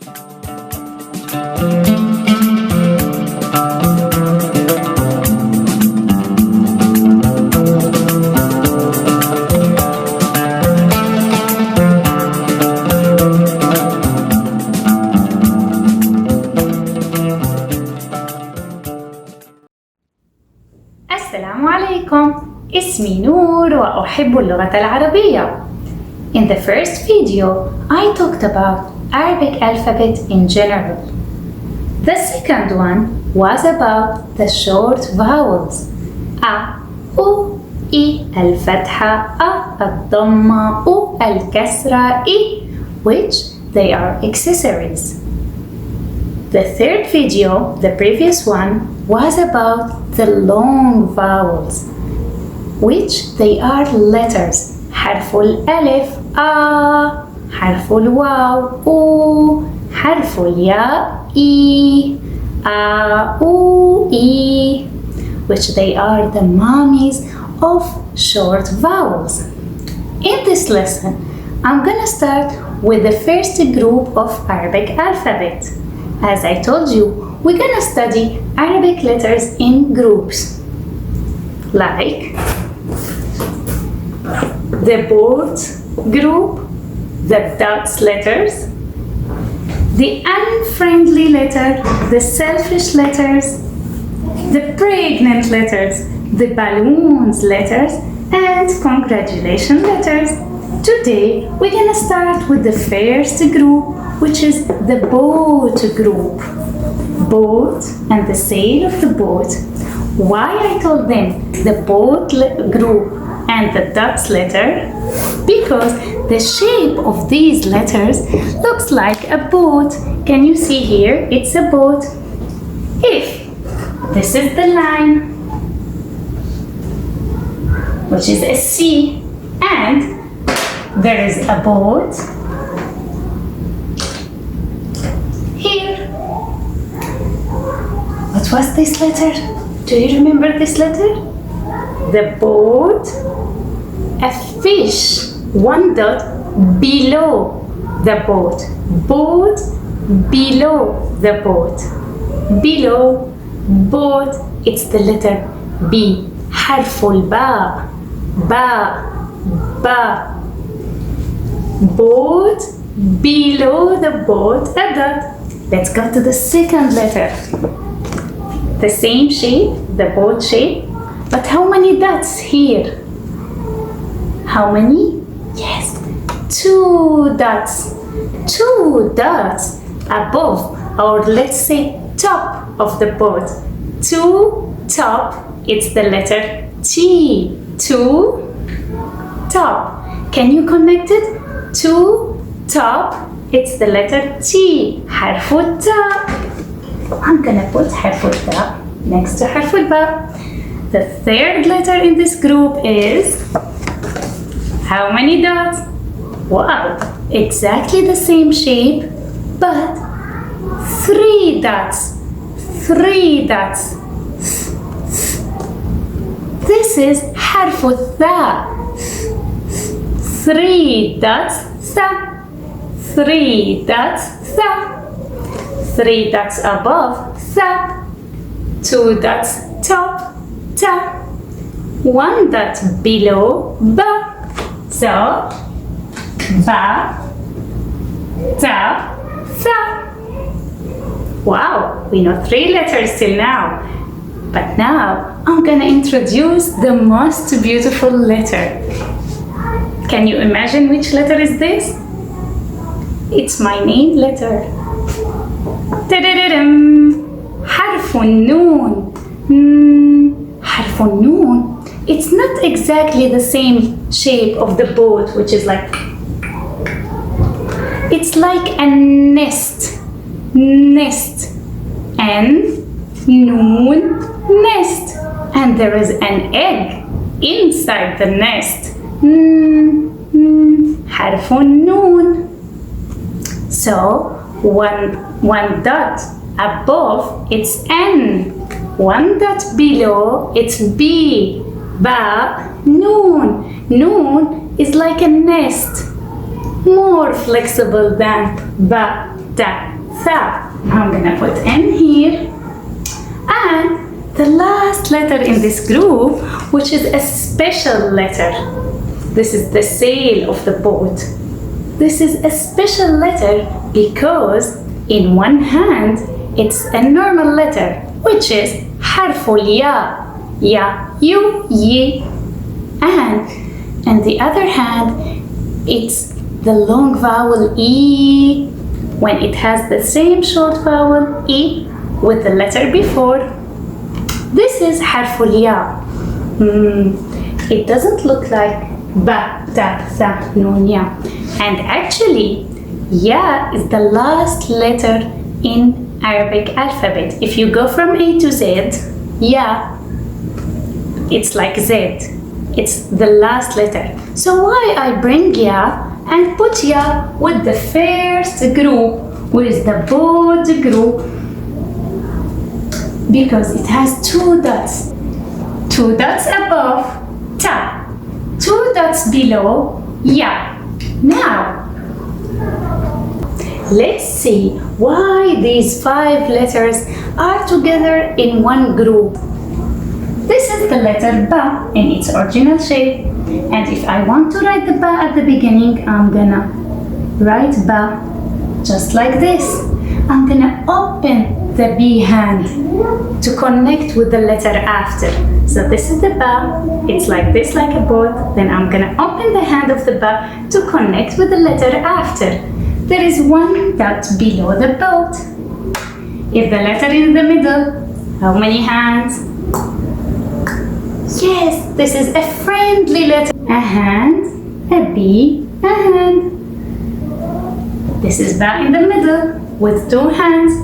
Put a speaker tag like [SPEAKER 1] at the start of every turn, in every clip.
[SPEAKER 1] السلام عليكم. اسمي نور وأحب اللغة العربية. In the first video, I talked about Arabic alphabet in general. The second one was about the short vowels A, U, I, الفتحة A, الضمة U, الكسرة I, which they are accessories. The third video, the previous one, was about the long vowels, which they are letters. حرف الألف A, حرف الواو أو, حرف الياء إي, A, U, I, which they are the mummies of short vowels. In this lesson, I'm gonna start with the first group of Arabic alphabet. As I told you, we're gonna study Arabic letters in groups, like the bold group, the dots letters, the unfriendly letter, the selfish letters, the pregnant letters, the balloons letters, and congratulation letters. Today, we're gonna start with the first group, which is the boat group. Boat and the sail of the boat. Why I told them the boat group and the dots letter? Because the shape of these letters looks like a boat. Can you see here? It's a boat. If this is the line, which is a C, and there is a boat here. What was this letter? Do you remember this letter? The boat, a fish, one dot below the boat. Boat, below the boat. Below, boat, it's the letter B. حرف الباء, ba, ba. Boat, below the boat, a dot. Let's go to the second letter. The same shape, the boat shape, but how many dots here? How many? Yes, 2 dots. 2 dots above, or let's say top of the boat. 2 top, it's the letter T. 2 top. Can you connect it? 2 top, it's the letter T. حرف التاء. I'm gonna put حرف التاء next to حرف الباء. The third letter in this group is, how many dots? Wow, exactly the same shape, but 3 dots. 3 dots. This is حرف الثاء. 3 dots, ثا. 3 dots, ثا. 3 dots above, ثا. 2 dots top, تا. 1 dot below, ba. So, ba, ta, tha. Wow, we know 3 letters till now. But now, I'm gonna introduce the most beautiful letter. Can you imagine which letter is this? It's my name letter. Ta-da-da-dum! حرف النون. حرف النون. It's not exactly the same shape of the boat, which is like, it's like a nest. Nest. N, noon, nest. And there is an egg inside the nest. حرف النون. So, one dot above, it's N. 1 dot below, it's B. Ba, noon. Noon is like a nest, more flexible than ba. ta, tha. I'm gonna put N here. And the last letter in this group, which is a special letter. This is the sail of the boat. This is a special letter because in one hand it's a normal letter, which is حرف الياء, ya, you, ye. And on the other hand, it's the long vowel E when it has the same short vowel E with the letter before. This is حرف الياء. It doesn't look like ba, ta, tha, nun, ya. And actually, ya is the last letter in Arabic alphabet. If you go from A to Z, ya, it's like Z. It's the last letter. So why I bring ya and put ya with the first group, with the boat group? Because it has two dots. Two dots above, ta. Two dots below, ya. Now, let's see why these 5 letters are together in one group. This is the letter ba in its original shape. And if I want to write the ba at the beginning, I'm gonna write ba just like this. I'm gonna open the B hand to connect with the letter after. So this is the ba, it's like this, like a boat. Then I'm gonna open the hand of the ba to connect with the letter after. There is one dot below the boat. If the letter in the middle, how many hands? Yes, this is a friendly letter. A hand, a B, a hand. This is ba in the middle with 2 hands.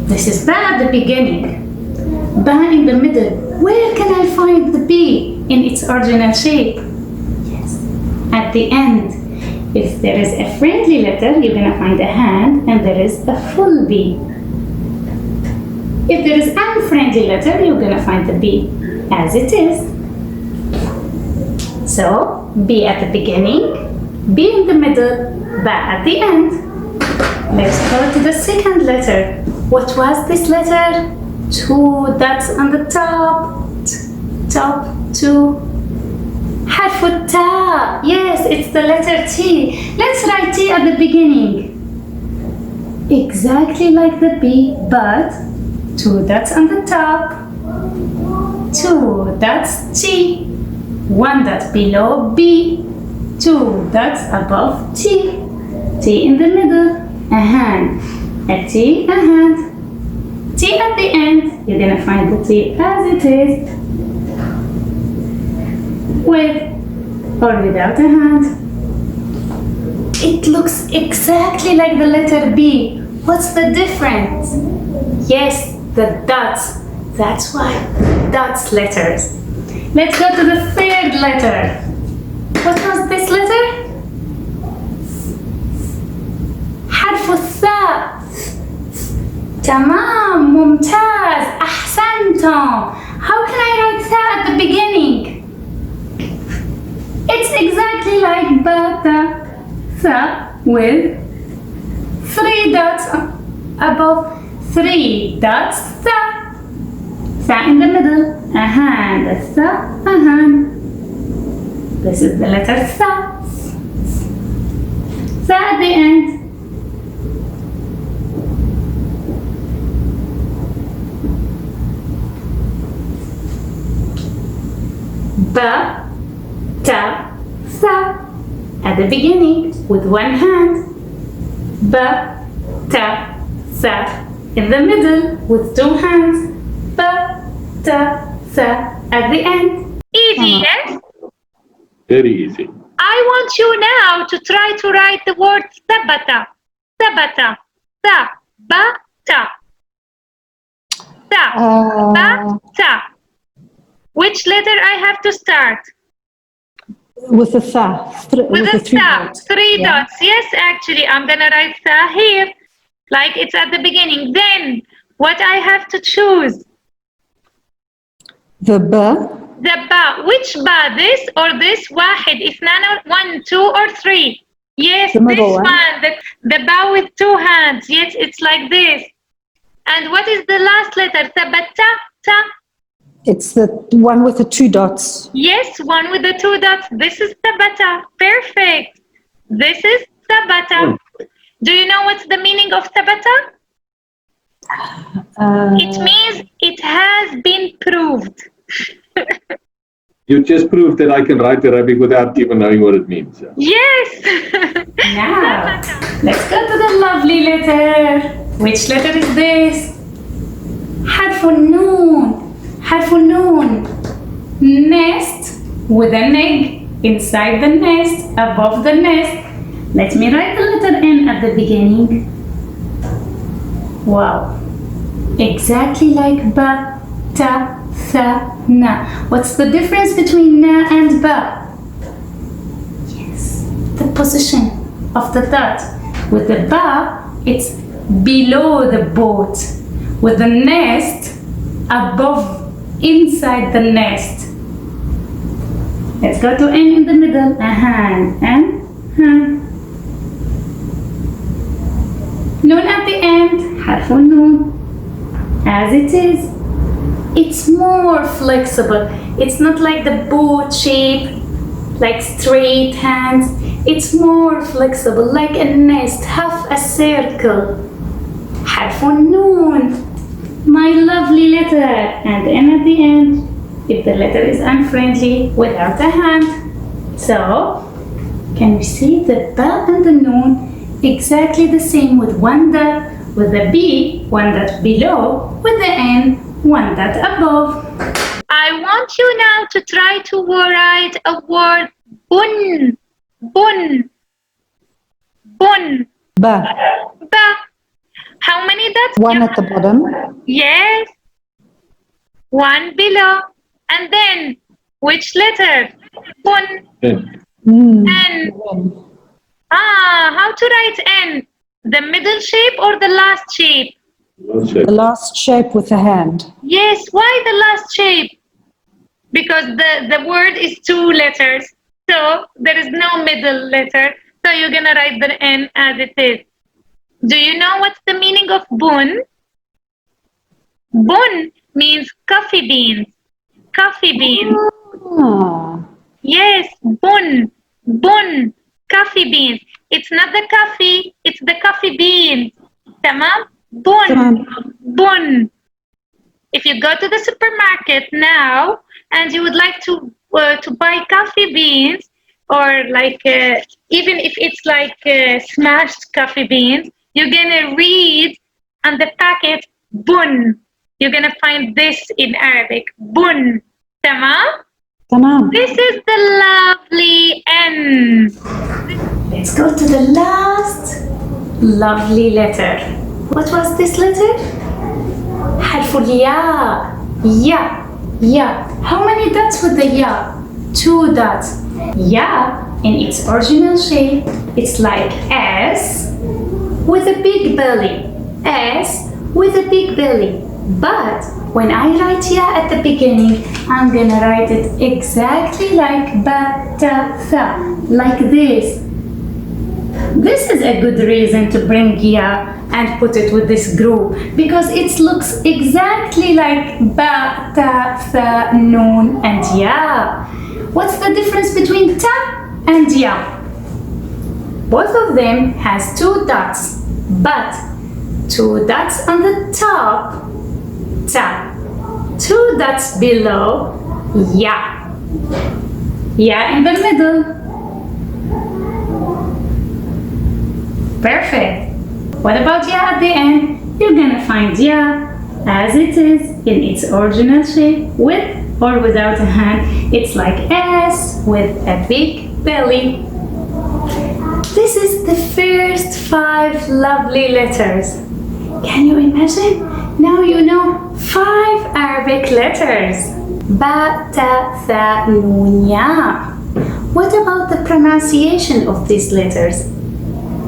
[SPEAKER 1] This is ba at the beginning. Ba in the middle. Where can I find the B in its original shape? Yes, at the end. If there is a friendly letter, you're gonna find a hand and there is a full B. If there is unfriendly letter, you're gonna find the B as it is. So, B at the beginning, B in the middle, ba at the end. Let's go to the second letter. What was this letter? 2 dots on the top. Top 2. حرف التاء. Yes, it's the letter T. Let's write T at the beginning. Exactly like the B, but 2 dots on the top. 2 dots T. 1 dot below B. 2 dots above T. T in the middle. A hand. A T, a hand. T at the end. You're gonna find the T as it is, with or without a hand. It looks exactly like the letter B. What's the difference? Yes, the dots. That's why dots letters. Let's go to the third letter. What was this letter? حرف الثاء. تمام, ممتاز, أحسنتم. How can I write ثاء at the beginning? It's exactly like ba, ta, tha with 3 dots above, 3 dots, tha. Tha in the middle, a hand, a tha, a hand. This is the letter tha. Tha at the end. Ba, ta, tha at the beginning with 1 hand. Ba, ta, tha in the middle with 2 hands. Ba, ta, tha at the end.
[SPEAKER 2] Easy, yes?
[SPEAKER 3] Very easy.
[SPEAKER 2] I want you now to try to write the word sabata. Sabata. Sa, ba, ta. Sa, ba, ta. Which letter I have to start?
[SPEAKER 4] With the tha.
[SPEAKER 2] With a sa. 3 dots. Yes, actually, I'm gonna write sa here, like it's at the beginning. Then, what I have to choose?
[SPEAKER 4] The ba.
[SPEAKER 2] The ba. Which ba? This or this? واحد, اثنان, 1, 2, or 3? Yes,
[SPEAKER 4] The
[SPEAKER 2] this
[SPEAKER 4] middle one.
[SPEAKER 2] one, the bow with two hands. Yes, it's like this. And what is the last letter? Sabata, ta.
[SPEAKER 4] It's the one with the two dots.
[SPEAKER 2] Yes, one with the two dots. This is sabata. Perfect. This is sabata. Do you know what's the meaning of sabata? It means it has been proved.
[SPEAKER 3] You just proved that I can write Arabic without even knowing what it means.
[SPEAKER 2] Yes.
[SPEAKER 1] Now, let's go to the lovely letter. Which letter is this? حرف النون. حرف النون. Nest with an egg inside the nest, above the nest. Let me write the letter N at the beginning. Wow. Exactly like ba, ta, tha, na. What's the difference between na and ba? Yes, the position of the dot. With the ba, it's below the boat. With the nest, above, inside the nest. Let's go to N in the middle. N. Noon at the end. حرف النون. As it is, it's more flexible. It's not like the boat shape, like straight hands. It's more flexible, like a nest, half a circle. حرف النون, my lovely letter. And N at the end, if the letter is unfriendly, without a hand. So, can we see the ba and the noon exactly the same with one dot, with the B, one dot below, with the N, one dot above.
[SPEAKER 2] I want you now to try to write a word bun. Bun. Bun.
[SPEAKER 4] Ba.
[SPEAKER 2] Ba. How many dots?
[SPEAKER 4] One at the bottom.
[SPEAKER 2] Yes. One below. And then, which letter? Bun. N. How to write N? The middle shape or the last shape?
[SPEAKER 4] The last shape with the hand.
[SPEAKER 2] Yes, why the last shape? Because the word is two letters. So there is no middle letter. So you're going to write the N as it is. Do you know what's the meaning of bun? Bun means coffee beans. Coffee beans.
[SPEAKER 4] Ah.
[SPEAKER 2] Yes, bun. Bun. Coffee beans. It's not the coffee, it's the coffee beans. Tamam? Bun.
[SPEAKER 4] Tamam.
[SPEAKER 2] Bun. If you go to the supermarket now and you would like to buy coffee beans, or like even if it's like smashed coffee beans, you're gonna read on the packet bun. You're gonna find this in Arabic. Bun. Tamam?
[SPEAKER 4] Tamam.
[SPEAKER 2] This is the lovely N.
[SPEAKER 1] Let's go to the last lovely letter. What was this letter? حرف الياء. Ya. Ya. How many dots with the ya? 2 dots. Ya, in its original shape, it's like S with a big belly. S with a big belly. But when I write ya at the beginning, I'm gonna write it exactly like ba, ta, tha, like this. This is a good reason to bring ya and put it with this group, because it looks exactly like ba, ta, tha, noon, and ya. What's the difference between ta and ya? Both of them has 2 dots, but 2 dots on the top, ta. 2 dots below, ya. Ya in the middle. Perfect. What about ya at the end? You're gonna find ya as it is in its original shape, with or without a hand. It's like S with a big belly. This is the first 5 lovely letters. Can you imagine? Now you know 5 Arabic letters. Ba, ta, tha, noon, ya. What about the pronunciation of these letters?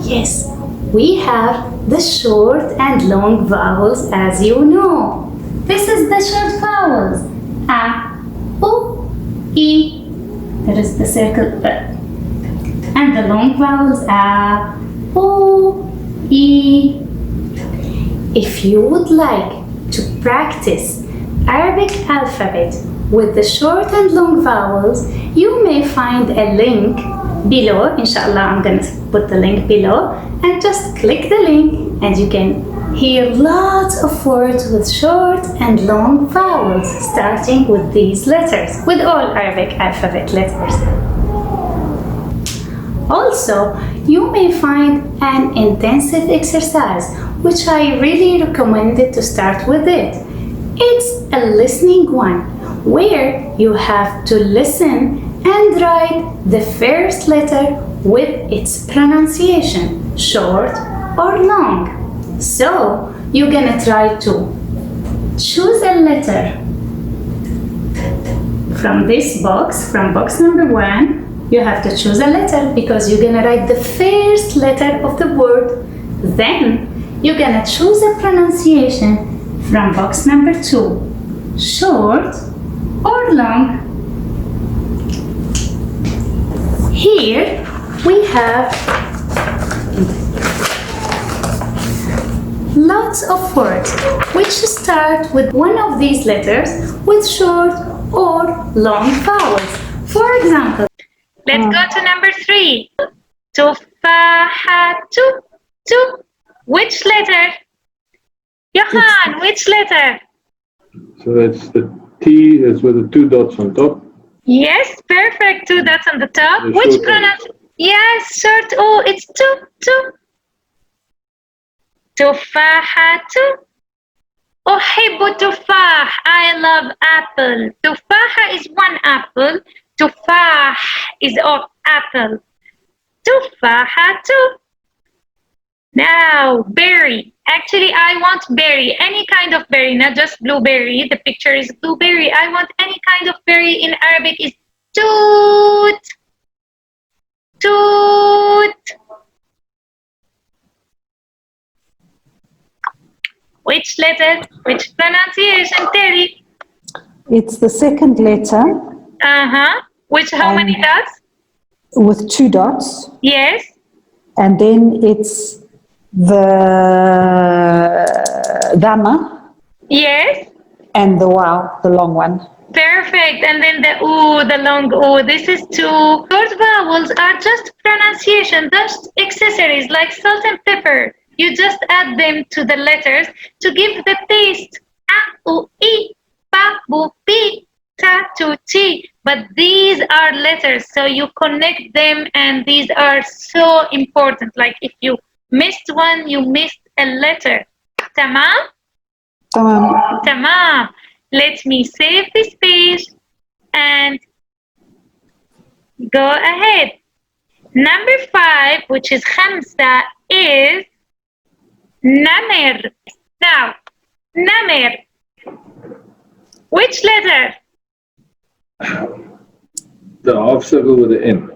[SPEAKER 1] Yes, we have the short and long vowels, as you know. This is the short vowels. A, U, I. There is the circle. and the long vowels a, o, e. If you would like to practice Arabic alphabet with the short and long vowels, you may find a link below. Inshallah, I'm going to put the link below, and just click the link and you can hear lots of words with short and long vowels starting with these letters, with all Arabic alphabet letters. Also, you may find an intensive exercise, which I really recommended to start with it. It's a listening one, where you have to listen and write the first letter with its pronunciation, short or long. So, you're gonna try to choose a letter from this box, from box number 1. You have to choose a letter because you're gonna write the first letter of the word. Then, you're gonna choose a pronunciation from box number 2, short or long. Here we have lots of words which start with one of these letters with short or long vowels. For example,
[SPEAKER 2] Let's go to number 3. Tufahatu. Which letter? Johan, which letter?
[SPEAKER 3] So it's the T is with the 2 dots on top.
[SPEAKER 2] Yes, perfect. 2 dots on the top.
[SPEAKER 3] The
[SPEAKER 2] Which
[SPEAKER 3] short O.
[SPEAKER 2] pronunciation? Yes, short O. It's tu. Tufahatu. أحب تفاح. I love apple. تفاحة is one apple. Tufah is of apple. Tufahatu. Now, berry. Actually, I want berry. Any kind of berry, not just blueberry. The picture is blueberry. I want any kind of berry. In Arabic is toot. Which letter? Which pronunciation, Terry?
[SPEAKER 4] It's the second letter
[SPEAKER 2] Which, how many dots?
[SPEAKER 4] with 2 dots,
[SPEAKER 2] Yes.
[SPEAKER 4] and then it's the dhamma
[SPEAKER 2] Yes.
[SPEAKER 4] and the wow, the long one.
[SPEAKER 2] Perfect. And then the oo, the long oo. This is 2. Short vowels are just pronunciation, just accessories like salt and pepper. You just add them to the letters to give the taste. A, u, e, ba, bu, bi, ta, tu, ti. But these are letters, so you connect them, and these are so important. Like if you missed one, you missed a letter. Tamam? Tamam. Let me save this page and go ahead. Number 5, which is خمسة, is namir. Now, namir. Which letter?
[SPEAKER 3] The half circle with the N.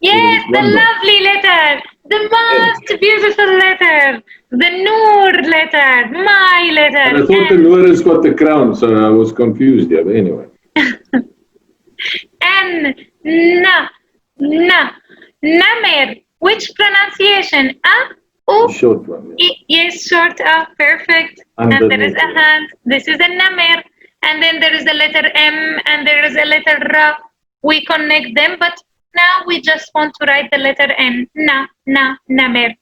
[SPEAKER 2] Yes, the lovely letter. The most beautiful letter. The Nour letter. My letter.
[SPEAKER 3] And I thought the Nour has got the crown, so I was confused there, but anyway.
[SPEAKER 2] N, na, namir. Which pronunciation? A, u,
[SPEAKER 3] Short one. Yeah.
[SPEAKER 2] e. Yes, short A. Perfect. And there is a hand. This is a namir. And then there is a letter M, and there is a letter R. We connect them, but now we just want to write the letter N. Namir.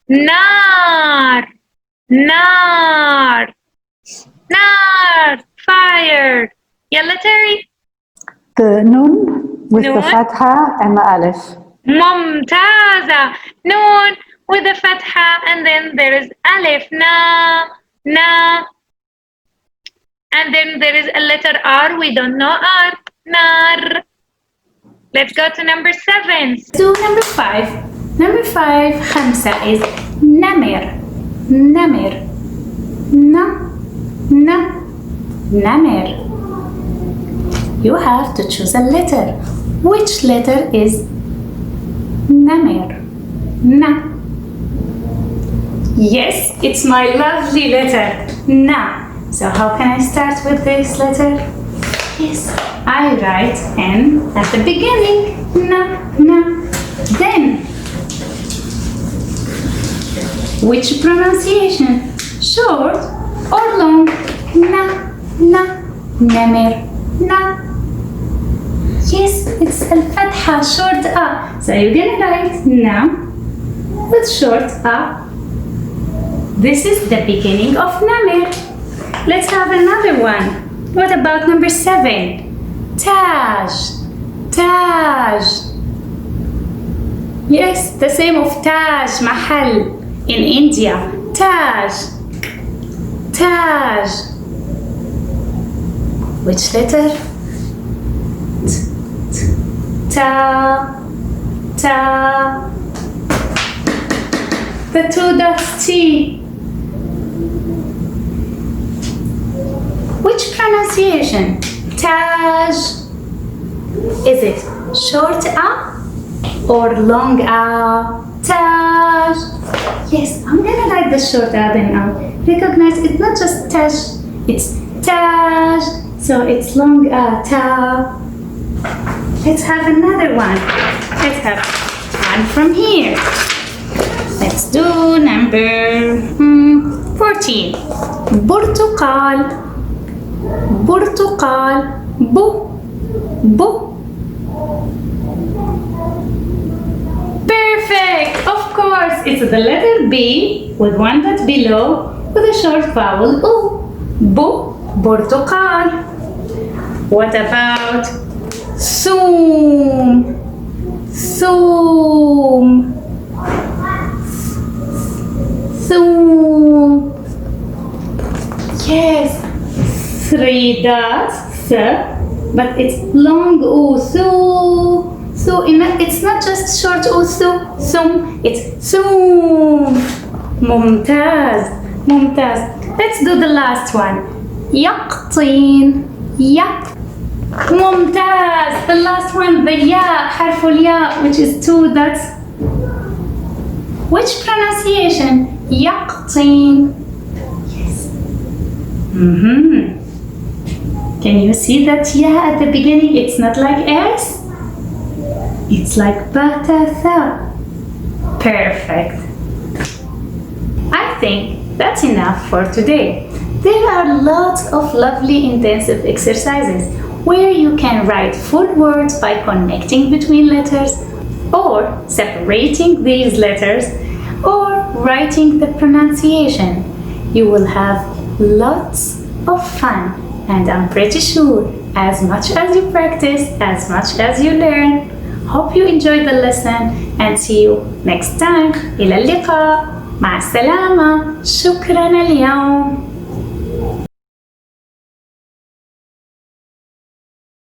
[SPEAKER 2] Nar. Fire. Yalla, Terry.
[SPEAKER 4] The nun with the fatha and the alif.
[SPEAKER 2] Mumtaza. Noon with the fatha, and then there is alif. Na. And then there is a letter R. We don't know R. Nar. Let's go to number 7.
[SPEAKER 1] do number 5. Number 5, خمسة, is namir. Namir. You have to choose a letter. Which letter is namir? Na. Yes, it's my lovely letter. Na. So how can I start with this letter? Yes, I write N at the beginning. Na. Then, which pronunciation? Short or long? Na, na, namir, na. Yes, it's al-fatha, short a. So you're gonna write na with short a. This is the beginning of namir. Let's have another one. What about number 7? Taj, Taj. Yes, the same of Taj Mahal in India. Taj, Taj. Which letter? Ta, ta. The 2 dots T. Which pronunciation? Taj. Is it short A or long A? Taj. Yes, I'm gonna write the short A then I'll recognize it's not just Taj, it's Taj. So it's long A, Ta. Let's have another one. Let's have one from here. Let's do number 14. برتقال. برتقال. Bu. Bu. Perfect! Of course, it's the letter B with one dot below with a short vowel U. Bu. برتقال. What about ثوم? ثوم. ثوم. Yes, 3 dots, th, but it's long U, thu. Thu, it's not just short U, thu, thum, it's thum. ممتاز, ممتاز. Let's do the last one. يقطين. يق. ممتاز. The last one, the ya, حرف الياء, which is 2 dots. Which pronunciation? يقطين. Yes. Can you see that ya at the beginning? It's not like S. It's like batatha. Perfect. I think that's enough for today. There are lots of lovely intensive exercises where you can write full words by connecting between letters or separating these letters or writing the pronunciation. You will have lots of fun, and I'm pretty sure as much as you practice, as much as you learn. Hope you enjoyed the lesson and see you next time. إلى اللقاء. مع السلامة. شكراً اليوم.